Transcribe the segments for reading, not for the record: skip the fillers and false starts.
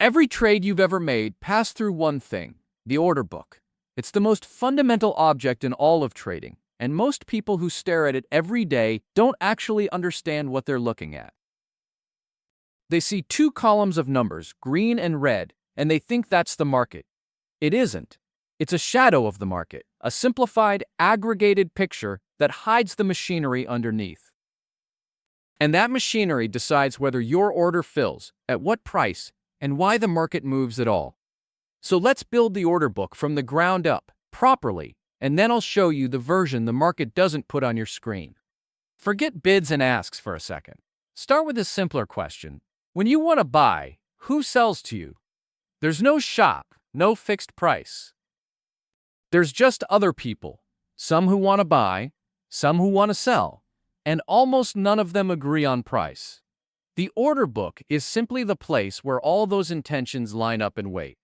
Every trade you've ever made passed through one thing, the order book. It's the most fundamental object in all of trading, and most people who stare at it every day don't actually understand what they're looking at. They see two columns of numbers, green and red, and they think that's the market. It isn't. It's a shadow of the market, a simplified, aggregated picture that hides the machinery underneath. And that machinery decides whether your order fills, at what price, and why the market moves at all. So let's build the order book from the ground up, properly, and then I'll show you the version the market doesn't put on your screen. Forget bids and asks for a second. Start with a simpler question. When you want to buy, who sells to you? There's no shop, no fixed price. There's just other people, some who want to buy, some who want to sell, and almost none of them agree on price. The order book is simply the place where all those intentions line up and wait.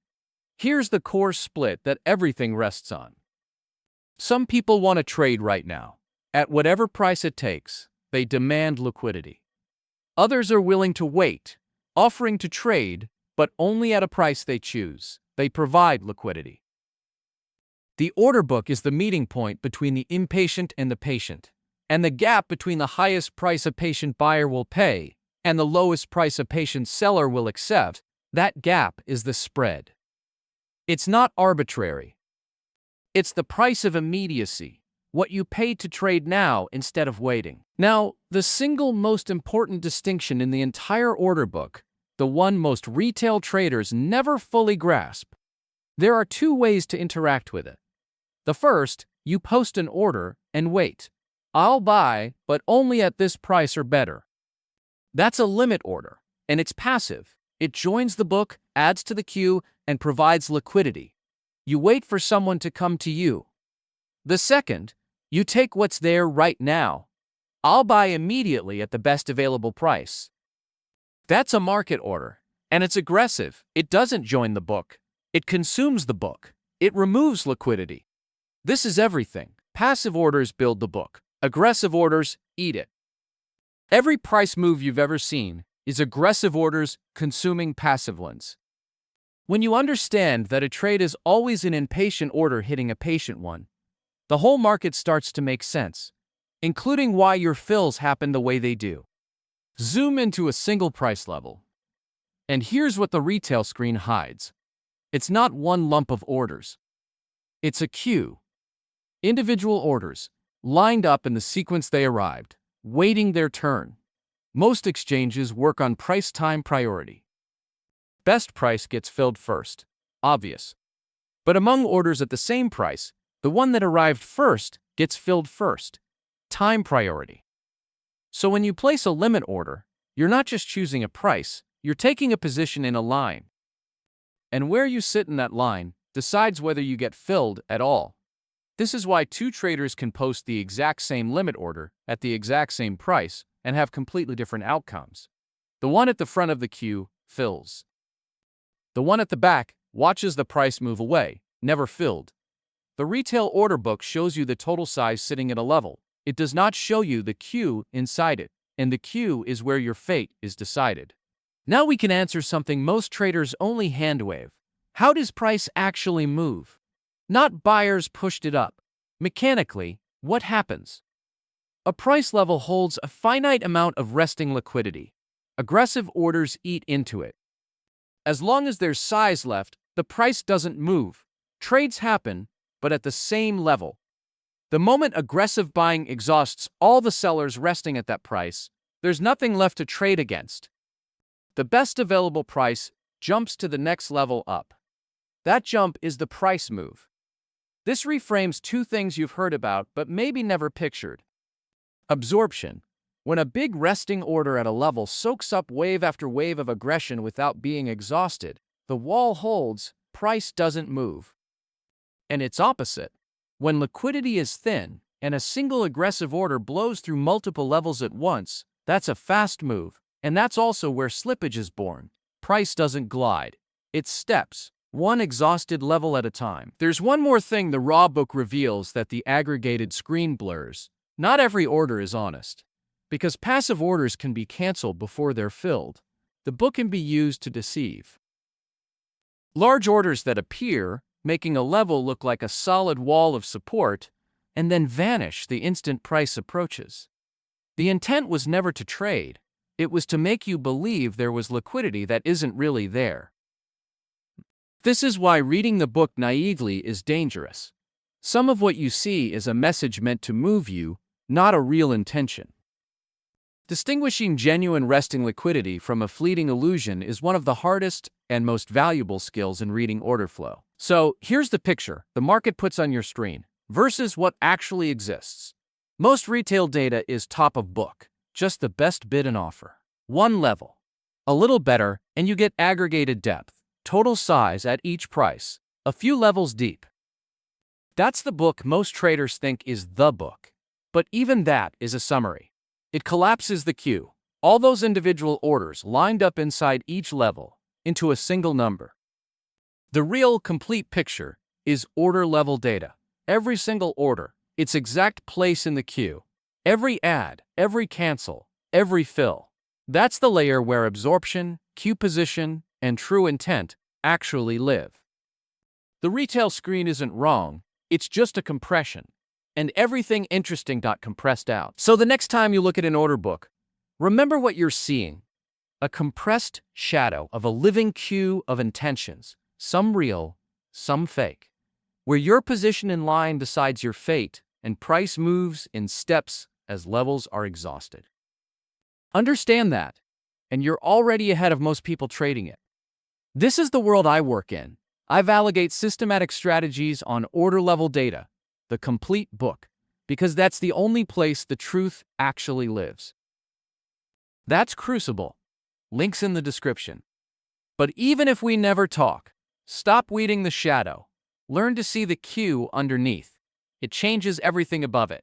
Here's the core split that everything rests on. Some people want to trade right now. At whatever price it takes, they demand liquidity. Others are willing to wait, offering to trade, but only at a price they choose. They provide liquidity. The order book is the meeting point between the impatient and the patient, and the gap between the highest price a patient buyer will pay and the lowest price a patient seller will accept. That gap is the spread. It's not arbitrary. It's the price of immediacy, what you pay to trade now instead of waiting. Now, the single most important distinction in the entire order book, the one most retail traders never fully grasp. There are two ways to interact with it. The first, you post an order and wait. I'll buy, but only at this price or better. That's a limit order, and it's passive. It joins the book, adds to the queue, and provides liquidity. You wait for someone to come to you. The second, you take what's there right now. I'll buy immediately at the best available price. That's a market order, and it's aggressive. It doesn't join the book. It consumes the book. It removes liquidity. This is everything. Passive orders build the book. Aggressive orders eat it. Every price move you've ever seen is aggressive orders consuming passive ones. When you understand that a trade is always an impatient order hitting a patient one, the whole market starts to make sense, including why your fills happen the way they do. Zoom into a single price level. And here's what the retail screen hides. It's not one lump of orders. It's a queue. Individual orders, lined up in the sequence they arrived, waiting their turn. Most exchanges work on price-time priority. Best price gets filled first. Obvious. But among orders at the same price, the one that arrived first gets filled first. Time priority. So when you place a limit order, you're not just choosing a price, you're taking a position in a line. And where you sit in that line decides whether you get filled at all. This is why two traders can post the exact same limit order at the exact same price and have completely different outcomes. The one at the front of the queue fills. The one at the back watches the price move away, never filled. The retail order book shows you the total size sitting at a level. It does not show you the queue inside it, and the queue is where your fate is decided. Now we can answer something most traders only hand-wave. How does price actually move? Not buyers pushed it up. Mechanically, what happens? A price level holds a finite amount of resting liquidity. Aggressive orders eat into it. As long as there's size left, the price doesn't move. Trades happen, but at the same level. The moment aggressive buying exhausts all the sellers resting at that price, there's nothing left to trade against. The best available price jumps to the next level up. That jump is the price move. This reframes two things you've heard about but maybe never pictured. Absorption. When a big resting order at a level soaks up wave after wave of aggression without being exhausted, the wall holds, price doesn't move. And its opposite. When liquidity is thin and a single aggressive order blows through multiple levels at once, that's a fast move, and that's also where slippage is born. Price doesn't glide. It steps, one exhausted level at a time. There's one more thing the raw book reveals that the aggregated screen blurs. Not every order is honest. Because passive orders can be canceled before they're filled, the book can be used to deceive. Large orders that appear, making a level look like a solid wall of support, and then vanish the instant price approaches. The intent was never to trade. It was to make you believe there was liquidity that isn't really there. This is why reading the book naively is dangerous. Some of what you see is a message meant to move you, not a real intention. Distinguishing genuine resting liquidity from a fleeting illusion is one of the hardest and most valuable skills in reading order flow. So, here's the picture the market puts on your screen versus what actually exists. Most retail data is top of book, just the best bid and offer. One level. A little better, and you get aggregated depth, total size at each price, a few levels deep. That's the book most traders think is the book. But even that is a summary. It collapses the queue, all those individual orders lined up inside each level, into a single number. The real, complete picture is order-level data. Every single order, its exact place in the queue, every add, every cancel, every fill. That's the layer where absorption, queue position, and true intent actually live. The retail screen isn't wrong, it's just a compression. And everything interesting got compressed out. So the next time you look at an order book, remember what you're seeing. A compressed shadow of a living queue of intentions, some real, some fake, where your position in line decides your fate and price moves in steps as levels are exhausted. Understand that, and you're already ahead of most people trading it. This is the world I work in. I validate systematic strategies on order-level data, the complete book, because that's the only place the truth actually lives. That's Crucible. Links in the description. But even if we never talk, stop weeding the shadow. Learn to see the queue underneath. It changes everything above it.